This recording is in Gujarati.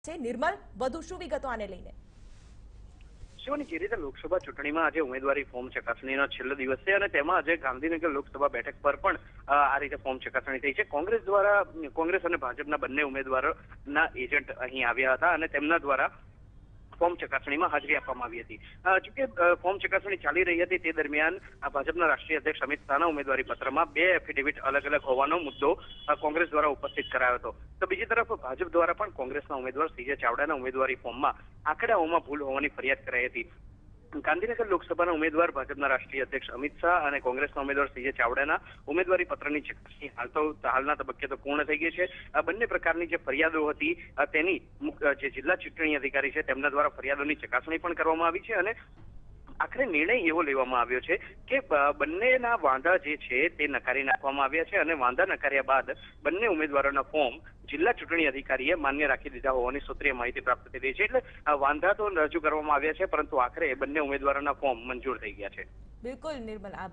છે નિર્મલ, વધુ શું વિગતો આને લઈને? શિવાની, જે રીતે લોકસભા ચૂંટણીમાં આજે ઉમેદવારી ફોર્મ ચકાસણીનો છેલ્લો દિવસ છે અને તેમાં આજે ગાંધીનગર લોકસભા બેઠક પર પણ આ રીતે ફોર્મ ચકાસણી થઈ છે. કોંગ્રેસ અને ભાજપના બંને ઉમેદવારોના એજન્ટ અહીં આવ્યા હતા અને તેમના દ્વારા ફોર્મ ચકાસણીમાં હાજરી આપવામાં આવી હતી. જોકે ફોર્મ ચકાસણી ચાલી રહી હતી તે દરમિયાન ભાજપના રાષ્ટ્રીય અધ્યક્ષ અમિત શાહના ઉમેદવારી પત્રમાં બે એફિડેવિટ અલગ અલગ હોવાનો મુદ્દો કોંગ્રેસ દ્વારા ઉપસ્થિત કરાયો હતો. તો બીજી તરફ ભાજપ દ્વારા પણ કોંગ્રેસના ઉમેદવાર સીજે ચાવડાના ઉમેદવારી ફોર્મમાં આંકડાઓમાં ભૂલ હોવાની ફરિયાદ કરાઈ હતી. ગાંધીનગર લોકસભાના ઉમેદવાર ભાજપના રાષ્ટ્રીય અધ્યક્ષ અમિત શાહ અને કોંગ્રેસના ઉમેદવાર સીજે ચાવડાના ઉમેદવારી પત્રની ચકાસણી હાલના તબક્કે તો પૂર્ણ થઈ ગઈ છે. આ બંને પ્રકારની જે ફરિયાદો હતી તેની જે જિલ્લા ચૂંટણી અધિકારી છે તેમના દ્વારા ફરિયાદોની ચકાસણી પણ કરવામાં આવી છે અને આખરે નિર્ણય એવો લેવામાં આવ્યો છે કે બંનેના વાંધા જે છે તે નકારી નાખવામાં આવ્યા છે અને વાંધા નકાર્યા બાદ બંને ઉમેદવારોના ફોર્મ જિલ્લા ચૂંટણી અધિકારીએ માન્ય રાખી દીધા હોવાની સૂત્રીય માહિતી પ્રાપ્ત થઈ રહી છે. એટલે વાંધા તો રજૂ કરવામાં આવ્યા છે પરંતુ આખરે બંને ઉમેદવારોના ફોર્મ મંજૂર થઈ ગયા છે. બિલકુલ નિર્મલ, આભાર.